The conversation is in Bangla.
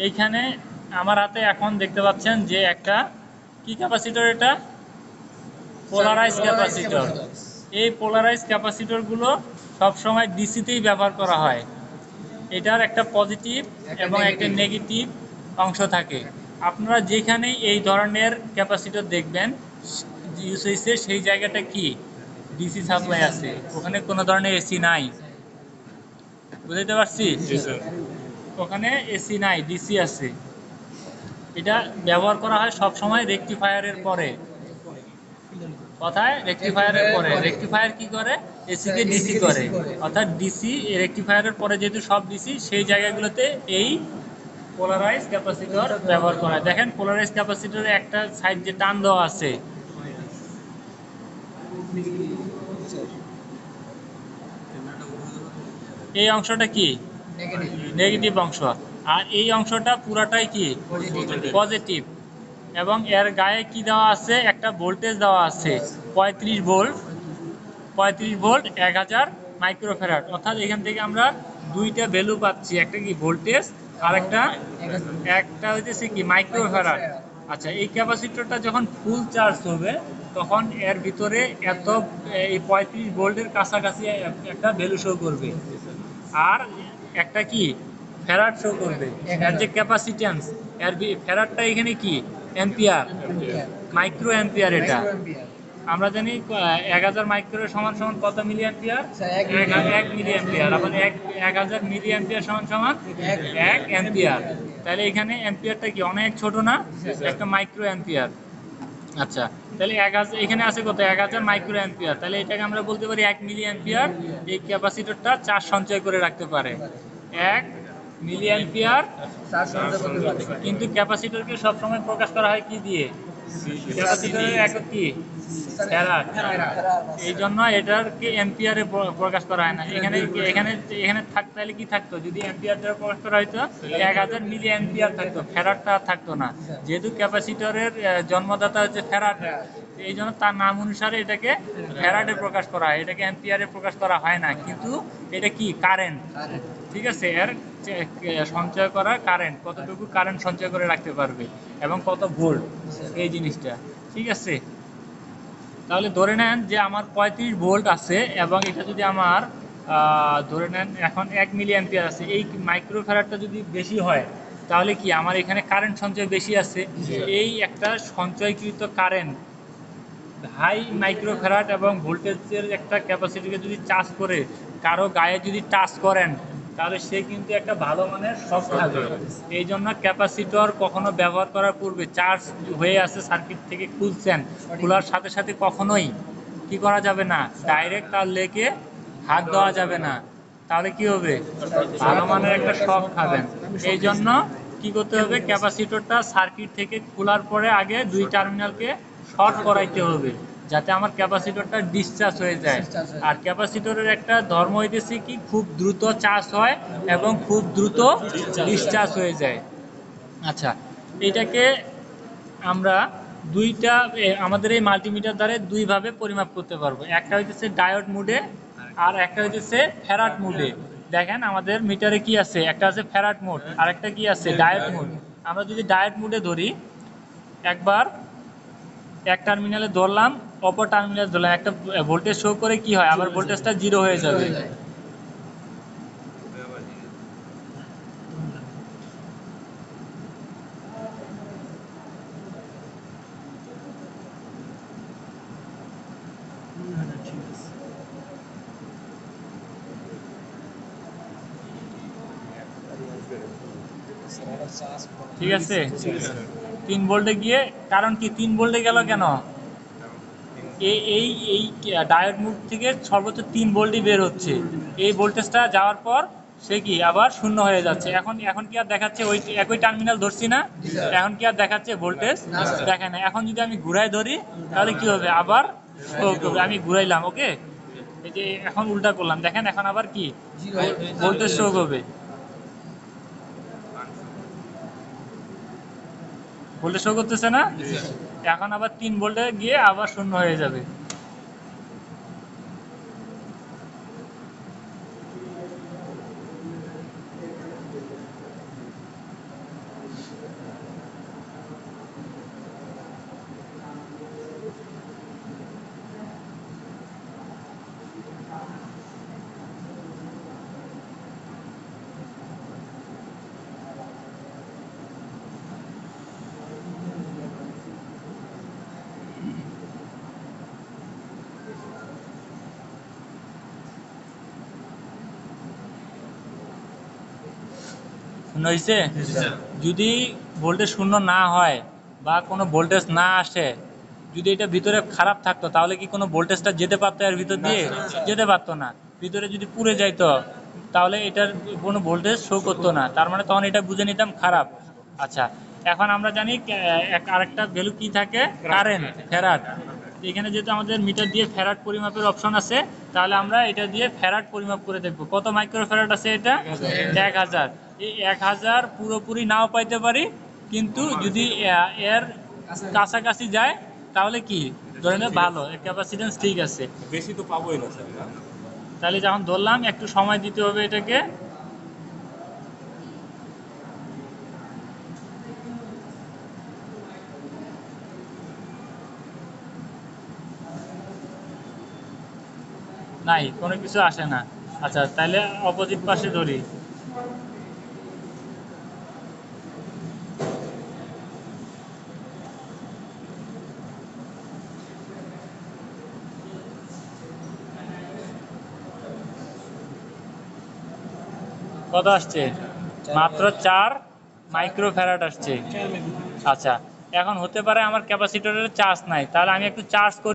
এইখানে আমার হাতে এখন দেখতে পাচ্ছেন যে একটা কি ক্যাপাসিটর, এটা পোলারাইজ ক্যাপাসিটর। এই পোলারাইজ ক্যাপাসিটরগুলো সবসময় ডিসিতেই ব্যবহার করা হয়। এটার একটা পজিটিভ এবং একটা নেগেটিভ অংশ থাকে। আপনারা যেখানেই এই ধরনের ক্যাপাসিটর দেখবেন ইউজ হয়েছে সেই জায়গাটা কি ডিসি সাপ্লাই আছে, ওখানে কোনো ধরনের এসি নাই। বুঝতে পারছি? ওখানে এসি নাই, ডিসি আছে। এটা ব্যবহার করা হয় সব সময় রেকটিফায়ারের পরে। কথায় রেকটিফায়ারের পরে, রেকটিফায়ার কি করে, এসি কে ডিসি করে। অর্থাৎ ডিসি রেকটিফায়ারের পরে যেহেতু সব ডিসি, সেই জায়গাগুলোতে এই পোলারাইজ ক্যাপাসিটর ব্যবহার করা হয়। দেখেন পোলারাইজ ক্যাপাসিটরে একটা সাইড যে টান দেওয়া আছে, এই অংশটা কি নেগেটিভ অংশ, আর এই অংশটা পুরাটাই কি পজিটিভ। এবং এর গায়ে কি দেওয়া আছে, একটা ভোল্টেজ দেওয়া আছে 35 ভোল্ট। 35 volt 1000 microfarad. অর্থাৎ এখান থেকে আমরা দুইটা ভ্যালু পাচ্ছি, একটা কি ভোল্টেজ আর একটা একটা হইতেছে কি মাইক্রোফ্যারাড। আচ্ছা, এই ক্যাপাসিটরটা যখন ফুল চার্জ হবে তখন এর ভিতরে এত এই 35 ভোল্টের কাছাকাছি একটা ভ্যালু শো করবে, আর একটা কি ফ্যারাড শো করবে। এর যে ক্যাপাসিট্যান্স, এর ফ্যারাডটা এখানে কি অ্যাম্পিয়ার, মাইক্রো অ্যাম্পিয়ার। এটা আমরা জানি 1000 মাইক্রো সমান সমান কত মিলি অ্যাম্পিয়ার, 1 মিলি অ্যাম্পিয়ার। আবার 1000 মিলি অ্যাম্পিয়ার সমান সমান 1 অ্যাম্পিয়ার। তাহলে এখানে অ্যাম্পিয়ারটা কি অনেক ছোট না, একটা মাইক্রো অ্যাম্পিয়ার। আচ্ছা, তাহলে 1000 এখানে আছে কত, 1000 মাইক্রো অ্যাম্পিয়ার। তাহলে এটাকে আমরা বলতে পারি 1 মিলি অ্যাম্পিয়ার এই ক্যাপাসিটরটা চার্জ সঞ্চয় করে রাখতে পারে। 1 মিলি অ্যাম্পিয়ার। কিন্তু ক্যাপাসিটরকে সবসময় প্রকাশ করা হয় কি দিয়ে, ক্যাপাসিটরের একক কি ফ্যারাড। এই জন্য এটাকে এম্পিয়ারে প্রকাশ করা হয় না। এখানে এখানে এখানে থাকতে হলে কি থাকতো, যদি এম্পিয়ার দ্বারা প্রকাশ করা হয়তো 1000 মিলি অ্যাম্পিয়ার থাকতো, ফ্যারাডটা থাকতো না। যেহেতু ক্যাপাসিটরের জন্মদাতা হচ্ছে ফ্যারাড, এই জন্য তার নাম অনুসারে এটাকে ফ্যারাডে প্রকাশ করা হয়, এটাকে অ্যাম্পিয়ারে প্রকাশ করা হয় না। কিন্তু এটা কি কারেন্ট, ঠিক আছে, এর সঞ্চয় করা কারেন্ট, কতটুকু কারেন্ট সঞ্চয় করে রাখতে পারবে এবং কত ভোল্ট, এই জিনিসটা। ঠিক আছে, তাহলে ধরে নেন যে আমার 35 ভোল্ট আছে এবং এটা যদি আমার ধরে নেন এখন 1 মিলি অ্যাম্পিয়ার আছে। এই মাইক্রোফ্যারাডটা যদি বেশি হয় তাহলে কি আমার এখানে কারেন্ট সঞ্চয় বেশি আছে। এই একটা সঞ্চয়কৃত কারেন্ট হাই মাইক্রোফ্যারাড এবং ভোল্টেজের একটা ক্যাপাসিটিকে যদি চার্জ করে কারো গায়ে যদি টাচ করেন তাহলে সে কিন্তু একটা ভালো মানের শক খাবে। এই জন্য ক্যাপাসিটর কখনো ব্যবহার করার পূর্বে চার্জ হয়ে আছে সার্কিট থেকে খুলছেন, খোলার সাথে সাথে কখনোই কি করা যাবে না, ডাইরেক্ট তার লেগে হাত দেওয়া যাবে না, তাহলে কি হবে, ভালো মানের একটা শক খাবেন। এই জন্য কি করতে হবে, ক্যাপাসিটরটা সার্কিট থেকে খোলার পরে আগে দুই টার্মিনালকে শর্ট করাইতে হবে, যাতে আমার ক্যাপাসিটরটা ডিসচার্জ হয়ে যায়। আর ক্যাপাসিটরের একটা ধর্ম হইতেছে কি খুব দ্রুত চার্জ হয় এবং খুব দ্রুত ডিসচার্জ হয়ে যায়। আচ্ছা, এটাকে আমরা দুইটা আমাদের এই মাল্টিমিটার দ্বারা দুইভাবে পরিমাপ করতে পারবো। একটা হইতেছে ডায়োড মুডে আর একটা হইতেছে ফ্যারাড মুডে। দেখেন আমাদের মিটারে কি আছে, একটা আছে ফ্যারাড মুড আর একটা কি আছে ডায়োড মুড। আমরা যদি ডায়োড মুডে ধরি, একবার এক টার্মিনালে ধরলাম, অপর টার্মিনালে ধরলাম, একটা ভোল্টেজ শো করে কি হয়, আবার ভোল্টেজটা জিরো হয়ে যাবে। ঠিক আছে, 3 ভোল্টে গিয়ে, কারণ কি 3 ভোল্টে গেল কেন, এই এই এই ডায়োড মুড থেকে সর্বোচ্চ 3 ভোল্টই বের হচ্ছে। এই ভোল্টেজটা যাওয়ার পর সে কি আবার শূন্য হয়ে যাচ্ছে। এখন এখন কি আর দেখাচ্ছে, ওই একই টার্মিনাল ধরছি না, এখন কি আর দেখাচ্ছে ভোল্টেজ, দেখে না। এখন যদি আমি ঘুরাই ধরি তাহলে কি হবে, আবার শো করবে। আমি ঘুরাইলাম, ওকে, এই যে এখন উল্টা করলাম, দেখেন এখন আবার কি ভোল্টেজ শো করবে, ভোল্টেজ শো করতেছে না। এখন আবার 3 ভোল্টে গিয়ে আবার শূন্য হয়ে যাবে। শূন্য হয়েছে? যদি ভোল্টেজ শূন্য না হয় বা কোনো ভোল্টেজ না আসে, যদি এটা ভিতরে খারাপ থাকতো তাহলে কি কোনো ভোল্টেজটা যেতে পারতো এর ভিতর দিয়ে? যেতে পারতো না। ভিতরে যদি পুড়ে যাইতো তাহলে এটার কোনো ভোল্টেজ শো করতো না, তার মানে তখন এটা বুঝে নিতাম খারাপ। আচ্ছা, এখন আমরা জানি আরেকটা ভ্যালু কি থাকে, কারেন্ট, ফ্যারাড। এখানে যেহেতু আমাদের মিটার দিয়ে ফ্যারাড পরিমাপের অপশন আছে, তাহলে আমরা এটা দিয়ে ফ্যারাড পরিমাপ করে দেখবো কত মাইক্রো ফ্যারাড আছে। এটা 1000। এই 1000 পুরোপুরি নাও পাইতে পারি, কিন্তু যদি এর কাছাকাছি যায় তাহলে কি ধরে নেব ভালো, এর ক্যাপাসিটেন্স ঠিক আছে। বেশি তো পাবোই না স্যার, না? তাহলে যখন ধরলাম একটু সময় দিতে হবে এটাকে। নাই, কোনো কিছু আসে না। আচ্ছা, তাহলে অপোজিট পাশে ধরি। কত আসছে? মাত্র 4 মাইক্রো ফ্যারাড আসছে। আচ্ছা, এখন হতে পারে আমার ক্যাপাসিটরের চার্জ নাই, তাহলে আমি একটু চার্জ